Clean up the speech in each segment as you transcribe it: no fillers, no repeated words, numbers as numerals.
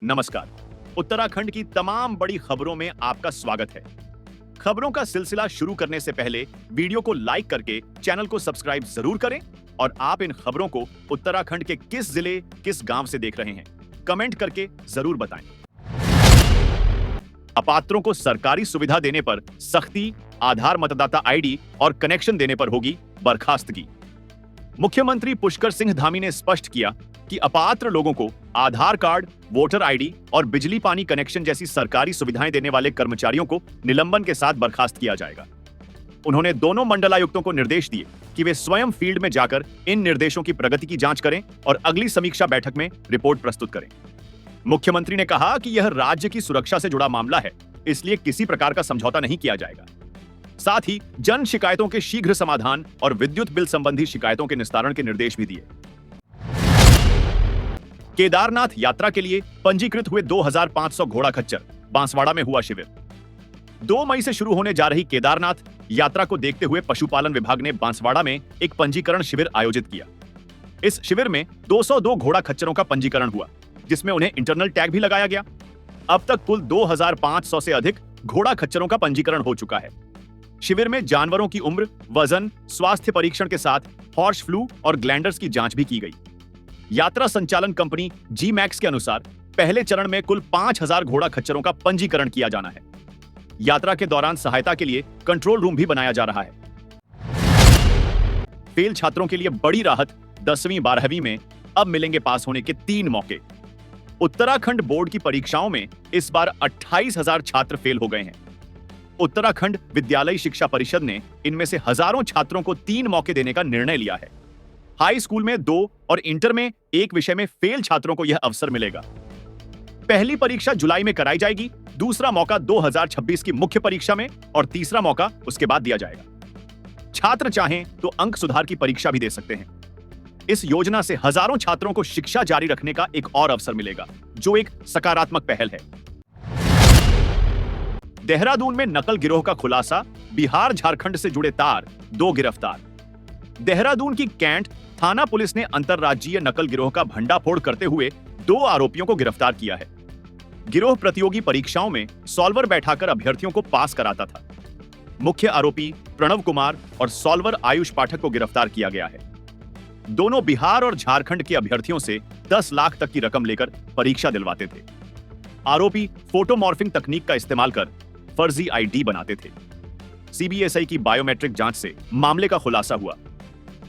नमस्कार। उत्तराखंड की तमाम बड़ी खबरों में आपका स्वागत है। खबरों का सिलसिला शुरू करने से पहले वीडियो को लाइक करके चैनल को सब्सक्राइब जरूर करें और आप इन खबरों को उत्तराखंड के किस जिले, किस गांव से देख रहे हैं, कमेंट करके जरूर बताएं। अपात्रों को सरकारी सुविधा देने पर सख्ती, आधार मतदाता आईडी और कनेक्शन देने पर होगी बर्खास्तगी। मुख्यमंत्री पुष्कर सिंह धामी ने स्पष्ट किया कि अपात्र लोगों को आधार कार्ड, वोटर आईडी और बिजली पानी कनेक्शन जैसी सरकारी सुविधाएं देने वाले कर्मचारियों को निलंबन के साथ बर्खास्त किया जाएगा। उन्होंने दोनों मंडलायुक्तों को निर्देश दिए कि वे स्वयं फील्ड में जाकर इन निर्देशों की प्रगति की जांच करें और अगली समीक्षा बैठक में रिपोर्ट प्रस्तुत करें। मुख्यमंत्री ने कहा कि यह राज्य की सुरक्षा से जुड़ा मामला है, इसलिए किसी प्रकार का समझौता नहीं किया जाएगा। साथ ही जन शिकायतों के शीघ्र समाधान और विद्युत बिल संबंधी शिकायतों के निस्तारण के निर्देश भी दिए। केदारनाथ यात्रा के लिए पंजीकृत हुए 2500 घोड़ा खच्चर बांसवाड़ा में हुआ शिविर। 2 मई से शुरू होने जा रही केदारनाथ यात्रा को देखते हुए पशुपालन विभाग ने बांसवाड़ा में एक पंजीकरण शिविर आयोजित किया। इस शिविर में 202 घोड़ा खच्चरों का पंजीकरण हुआ, जिसमें उन्हें इंटरनल टैग भी लगाया गया। अब तक कुल 2500 से अधिक घोड़ा खच्चरों का पंजीकरण हो चुका है। शिविर में जानवरों की उम्र, वजन, स्वास्थ्य परीक्षण के साथ हॉर्स फ्लू और ग्लैंडर्स की जांच भी की गई। यात्रा संचालन कंपनी जी मैक्स के अनुसार पहले चरण में कुल 5000 घोड़ा खच्चरों का पंजीकरण किया जाना है। यात्रा के दौरान सहायता के लिए कंट्रोल रूम भी बनाया जा रहा है। फेल छात्रों के लिए बड़ी राहत, 10वीं 12वीं में अब मिलेंगे पास होने के 3 मौके। उत्तराखंड बोर्ड की परीक्षाओं में इस बार 28,000 छात्र फेल हो गए हैं। उत्तराखंड विद्यालय शिक्षा परिषद ने इनमें से हजारों छात्रों को 3 मौके देने का निर्णय लिया है। हाई स्कूल में 2 और इंटर में 1 विषय में फेल छात्रों को यह अवसर मिलेगा। पहली परीक्षा जुलाई में कराई जाएगी, दूसरा मौका 2026 की मुख्य परीक्षा में और तीसरा मौका उसके बाद दिया जाएगा। छात्र चाहें तो अंक सुधार की परीक्षा भी दे सकते हैं। इस योजना से हजारों छात्रों को शिक्षा जारी रखने का एक और अवसर मिलेगा, जो एक सकारात्मक पहल है। देहरादून में नकल गिरोह का खुलासा, बिहार झारखंड से जुड़े तार, 2 गिरफ्तार। देहरादून की कैंट थाना पुलिस ने अंतरराज्यीय नकल गिरोह का भंडाफोड़ करते हुए 2 आरोपियों को गिरफ्तार किया है। गिरोह प्रतियोगी परीक्षाओं में सॉल्वर बैठाकर अभ्यर्थियों को पास कराता था। मुख्य आरोपी प्रणव कुमार और सॉल्वर आयुष पाठक को गिरफ्तार किया गया है। दोनों बिहार और झारखंड के अभ्यर्थियों से 10 लाख तक की रकम लेकर परीक्षा दिलवाते थे। आरोपी फोटोमॉर्फिंग तकनीक का इस्तेमाल कर फर्जी आईडी बनाते थे। सीबीएसई की बायोमेट्रिक जांच से मामले का खुलासा हुआ।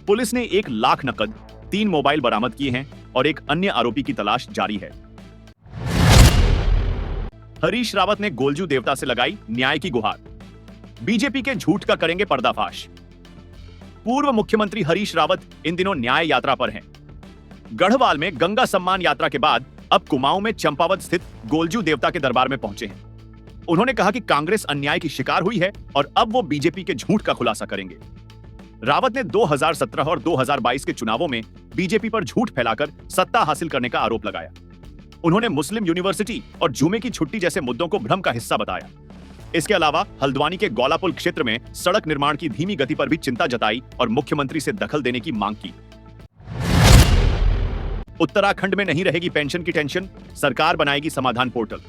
पुलिस ने 1 लाख नकद, 3 मोबाइल बरामद किए हैं और एक अन्य आरोपी की तलाश जारी है। हरीश रावत ने गोलजू देवता से लगाई न्याय की गुहार, बीजेपी के झूठ का करेंगे पर्दाफाश। पूर्व मुख्यमंत्री हरीश रावत इन दिनों न्याय यात्रा पर हैं। गढ़वाल में गंगा सम्मान यात्रा के बाद अब कुमाऊं में चंपावत स्थित गोलजू देवता के दरबार में पहुंचे हैं। उन्होंने कहा कि कांग्रेस अन्याय की शिकार हुई है और अब वो बीजेपी के झूठ का खुलासा करेंगे। रावत ने 2017 और 2022 के चुनावों में बीजेपी पर झूठ फैलाकर सत्ता हासिल करने का आरोप लगाया। उन्होंने मुस्लिम यूनिवर्सिटी और जुमे की छुट्टी जैसे मुद्दों को भ्रम का हिस्सा बताया। इसके अलावा हल्द्वानी के गौलापुल क्षेत्र में सड़क निर्माण की धीमी गति पर भी चिंता जताई और मुख्यमंत्री से दखल देने की मांग की। उत्तराखंड में नहीं रहेगी पेंशन की टेंशन, सरकार बनाएगी समाधान पोर्टल।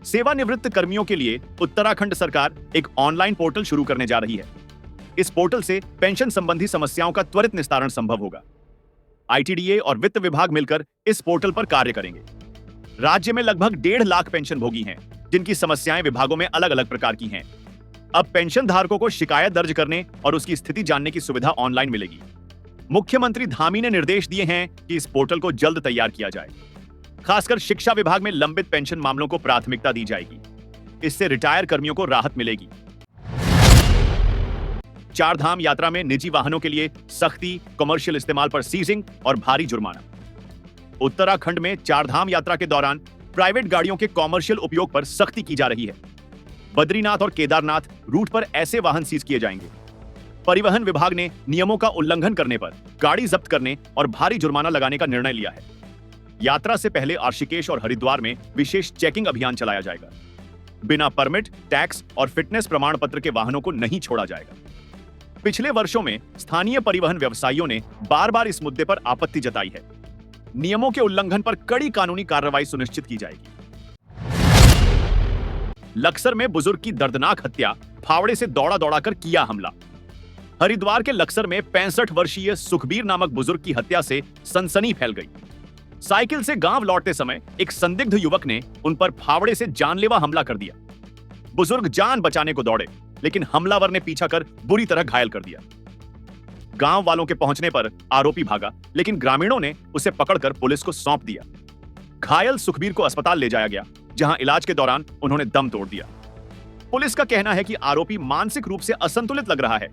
सेवानिवृत्त कर्मियों के लिए उत्तराखंड सरकार एक ऑनलाइन पोर्टल शुरू करने जा रही है। इस पोर्टल से पेंशन संबंधी समस्याओं का त्वरित निस्तारण संभव होगा। आईटीडीए और वित्त विभाग मिलकर इस पोर्टल पर कार्य करेंगे। राज्य में लगभग 1.5 लाख पेंशन भोगी हैं, जिनकी समस्याएं विभागों में अलग अलग प्रकार की हैं। अब पेंशन धारकों को शिकायत दर्ज करने और उसकी स्थिति जानने की सुविधा ऑनलाइन मिलेगी। मुख्यमंत्री धामी ने निर्देश दिए हैं कि इस पोर्टल को जल्द तैयार किया जाए। खासकर शिक्षा विभाग में लंबित पेंशन मामलों को प्राथमिकता दी जाएगी। इससे रिटायर कर्मियों को राहत मिलेगी। चारधाम यात्रा में निजी वाहनों के लिए सख्ती, कमर्शियल इस्तेमाल पर सीजिंग और भारी जुर्माना। उत्तराखंड में चारधाम यात्रा के दौरान प्राइवेट गाड़ियों के कॉमर्शियल उपयोग पर सख्ती की जा रही है। बद्रीनाथ और केदारनाथ रूट पर ऐसे वाहन सीज किए जाएंगे। परिवहन विभाग ने नियमों का उल्लंघन करने पर गाड़ी जब्त करने और भारी जुर्माना लगाने का निर्णय लिया है। यात्रा से पहले ऋषिकेश और हरिद्वार में विशेष चेकिंग अभियान चलाया जाएगा। बिना परमिट, टैक्स और फिटनेस प्रमाण पत्र के वाहनों को नहीं छोड़ा जाएगा। पिछले वर्षों में स्थानीय परिवहन व्यवसायियों ने बार बार इस मुद्दे पर आपत्ति जताई है। नियमों के उल्लंघन पर कड़ी कानूनी कार्रवाई सुनिश्चित की जाएगी। लक्सर में बुजुर्ग की दर्दनाक हत्या, फावड़े से दौड़ा दौड़ाकर किया हमला। हरिद्वार के लक्सर में 65 वर्षीय सुखबीर नामक बुजुर्ग की हत्या से सनसनी फैल गई। साइकिल से गांव लौटते समय एक संदिग्ध युवक ने उन पर फावड़े से जानलेवा हमला कर दिया। बुजुर्ग जान बचाने को दौड़े, लेकिन हमलावर ने पीछा कर बुरी तरह घायल कर दिया। गांव वालों के पहुंचने पर आरोपी भागा, लेकिन ग्रामीणों ने उसे पकड़कर पुलिस को सौंप दिया। घायल सुखबीर को अस्पताल ले जाया गया, जहां इलाज के दौरान उन्होंने दम तोड़ दिया। पुलिस का कहना है कि आरोपी मानसिक रूप से असंतुलित लग रहा है।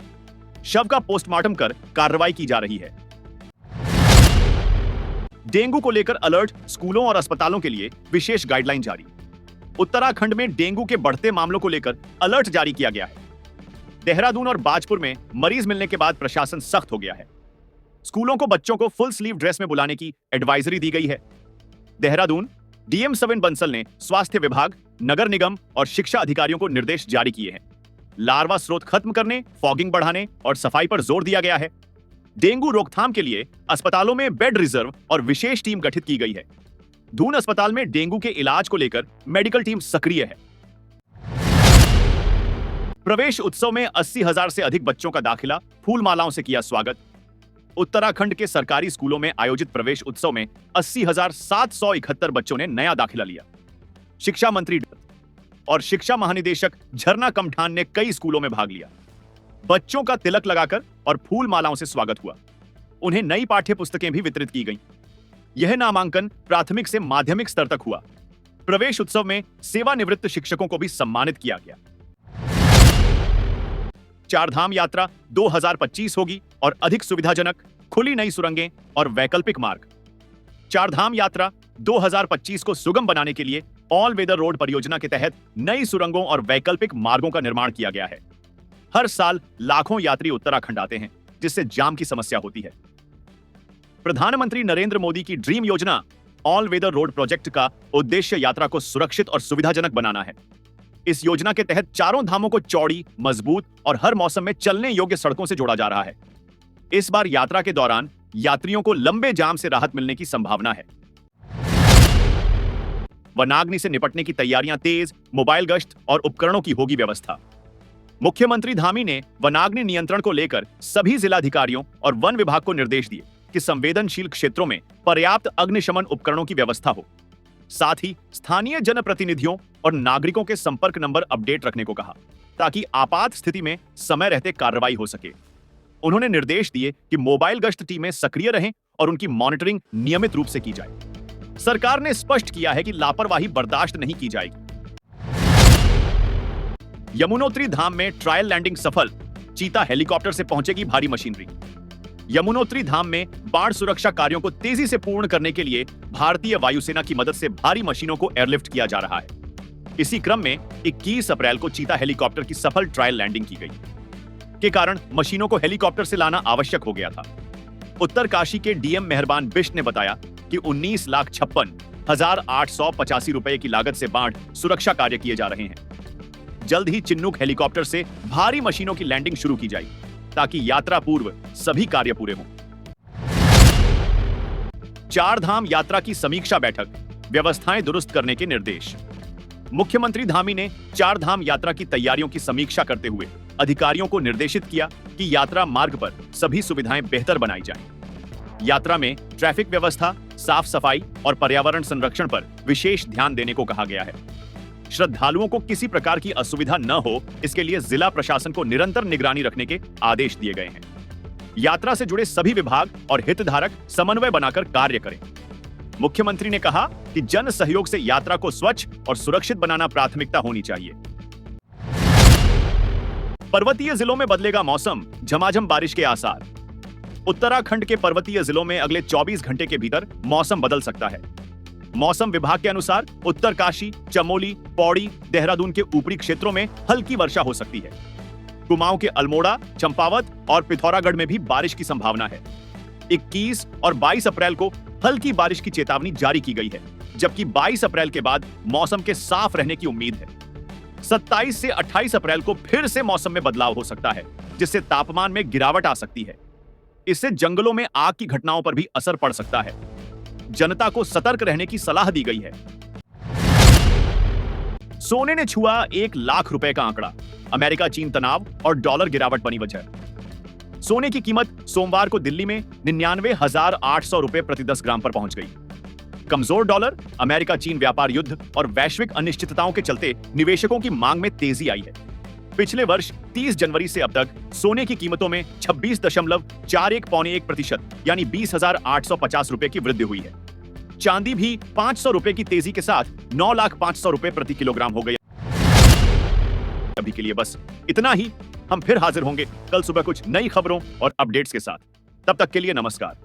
शव का पोस्टमार्टम कर कार्रवाई की जा रही है। डेंगू को लेकर अलर्ट, स्कूलों और अस्पतालों के लिए विशेष गाइडलाइन जारी। उत्तराखंड में डेंगू के बढ़ते मामलों को लेकर अलर्ट जारी किया गया है। देहरादून और बाजपुर में मरीज मिलने के बाद प्रशासन सख्त हो गया है। स्कूलों को बच्चों को फुल स्लीव ड्रेस में बुलाने की एडवाइजरी दी गई है। देहरादून डीएम 7 बंसल ने स्वास्थ्य विभाग, नगर निगम और शिक्षा अधिकारियों को निर्देश जारी किए हैं। लार्वा स्रोत खत्म करने, फॉगिंग बढ़ाने और सफाई पर जोर दिया गया है। डेंगू रोकथाम के लिए अस्पतालों में बेड रिजर्व और विशेष टीम गठित की गई है। दून अस्पताल में डेंगू के इलाज को लेकर मेडिकल टीम सक्रिय है। प्रवेश उत्सव में 80,000 से अधिक बच्चों का दाखिला, फूल मालाओं से किया स्वागत। उत्तराखंड के सरकारी स्कूलों में आयोजित प्रवेश उत्सव में 80,771 बच्चों ने नया दाखिला लिया। शिक्षा मंत्री और शिक्षा महानिदेशक झरना कमठान ने कई स्कूलों में भाग लिया। बच्चों का तिलक लगाकर और फूल मालाओं से स्वागत हुआ। उन्हें नई पाठ्य पुस्तकें भी वितरित की गईं। यह नामांकन प्राथमिक से माध्यमिक स्तर तक हुआ। प्रवेश उत्सव में सेवानिवृत्त शिक्षकों को भी सम्मानित किया गया। चारधाम यात्रा 2025 होगी और अधिक सुविधाजनक, खुली नई सुरंगें और वैकल्पिक मार्ग। चारधाम यात्रा 2025 को सुगम बनाने के लिए ऑल वेदर रोड परियोजना के तहत नई सुरंगों और वैकल्पिक मार्गों का निर्माण किया गया है। हर साल लाखों यात्री उत्तराखंड आते हैं, जिससे जाम की समस्या होती है। प्रधानमंत्री नरेंद्र मोदी की ड्रीम योजना ऑल वेदर रोड प्रोजेक्ट का उद्देश्य यात्रा को सुरक्षित और सुविधाजनक बनाना है। इस योजना के तहत चारों धामों को चौड़ी, मजबूत और हर मौसम में चलने योग्य सड़कों से जोड़ा जा रहा है। इस बार यात्रा के दौरान यात्रियों को लंबे जाम से राहत मिलने की संभावना है। वनाग्नि से निपटने की तैयारियां तेज, मोबाइल गश्त और उपकरणों की होगी व्यवस्था। मुख्यमंत्री धामी ने वनाग्नि नियंत्रण को लेकर सभी जिलाधिकारियों और वन विभाग को निर्देश दिए कि संवेदनशील क्षेत्रों में पर्याप्त अग्निशमन उपकरणों की व्यवस्था हो। साथ ही स्थानीय जनप्रतिनिधियों और नागरिकों के संपर्क नंबर अपडेट रखने को कहा, ताकि आपात स्थिति में समय रहते कार्रवाई हो सके। उन्होंने निर्देश दिए कि मोबाइल गश्त टीमें सक्रिय रहें और उनकी मॉनिटरिंग नियमित रूप से की जाए। सरकार ने स्पष्ट किया है कि लापरवाही बर्दाश्त नहीं की जाएगी। यमुनोत्री धाम में ट्रायल लैंडिंग सफल, चीता हेलीकॉप्टर से पहुंचेगी भारी मशीनरी। यमुनोत्री धाम में बाढ़ सुरक्षा कार्यों को तेजी से पूर्ण करने के लिए भारतीय वायुसेना की मदद से भारी मशीनों को एयरलिफ्ट किया जा रहा है। इसी क्रम में 21 अप्रैल को चीता हेलीकॉप्टर की सफल ट्रायल लैंडिंग की गई, के कारण मशीनों को हेलीकॉप्टर से लाना आवश्यक हो गया था। उत्तरकाशी के डीएम मेहरबान बिष्ट ने बताया कि 19,56,885 रुपए की लागत से बाढ़ सुरक्षा कार्य किए जा रहे हैं। जल्द ही चिन्नूक हेलीकॉप्टर से भारी मशीनों की लैंडिंग शुरू की जाएगी, ताकि यात्रा पूर्व सभी कार्य पूरे हों। चारधाम यात्रा की समीक्षा बैठक, व्यवस्थाएं दुरुस्त करने के निर्देश। मुख्यमंत्री धामी ने चारधाम यात्रा की तैयारियों की समीक्षा करते हुए अधिकारियों को निर्देशित किया कि यात्रा मार्ग पर सभी सुविधाएं बेहतर बनाई जाएं। यात्रा में ट्रैफिक व्यवस्था, साफ सफाई और पर्यावरण संरक्षण पर विशेष ध्यान देने को कहा गया है। श्रद्धालुओं को किसी प्रकार की असुविधा न हो, इसके लिए जिला प्रशासन को निरंतर निगरानी रखने के आदेश दिए गए हैं। यात्रा से जुड़े सभी विभाग और हितधारक समन्वय बनाकर कार्य करें। मुख्यमंत्री ने कहा कि जन सहयोग से यात्रा को स्वच्छ और सुरक्षित बनाना प्राथमिकता होनी चाहिए। पर्वतीय जिलों में बदलेगा मौसम, झमाझम बारिश के आसार। उत्तराखंड के पर्वतीय जिलों में अगले 24 घंटे के भीतर मौसम बदल सकता है। मौसम विभाग के अनुसार उत्तरकाशी, चमोली, पौड़ी, देहरादून के ऊपरी क्षेत्रों में हल्की वर्षा हो सकती है। कुमाऊं के अल्मोड़ा, चंपावत और पिथौरागढ़ में भी बारिश की संभावना है। 21 और 22 अप्रैल को हल्की बारिश की चेतावनी जारी की गई है, जबकि 22 अप्रैल के बाद मौसम के साफ रहने की उम्मीद है। 27 से 28 अप्रैल को फिर से मौसम में बदलाव हो सकता है, जिससे तापमान में गिरावट आ सकती है। इससे जंगलों में आग की घटनाओं पर भी असर पड़ सकता है। जनता को सतर्क रहने की सलाह दी गई है। सोने ने छुआ 1 लाख रुपए का आंकड़ा, अमेरिका चीन तनाव और डॉलर गिरावट बनी वजह। सोने की कीमत सोमवार को दिल्ली में 99,800 रुपए प्रति 10 ग्राम पर पहुंच गई। कमजोर डॉलर, अमेरिका चीन व्यापार युद्ध और वैश्विक अनिश्चितताओं के चलते निवेशकों की मांग में तेजी आई है। पिछले वर्ष 30 जनवरी से अब तक सोने की कीमतों में 26.41% यानी 20,850 रुपए की वृद्धि हुई है। चांदी भी 500 रुपए की तेजी के साथ 9,500,000 रुपए प्रति किलोग्राम हो गई। अभी के लिए बस इतना ही। हम फिर हाजिर होंगे कल सुबह कुछ नई खबरों और अपडेट्स के साथ। तब तक के लिए नमस्कार।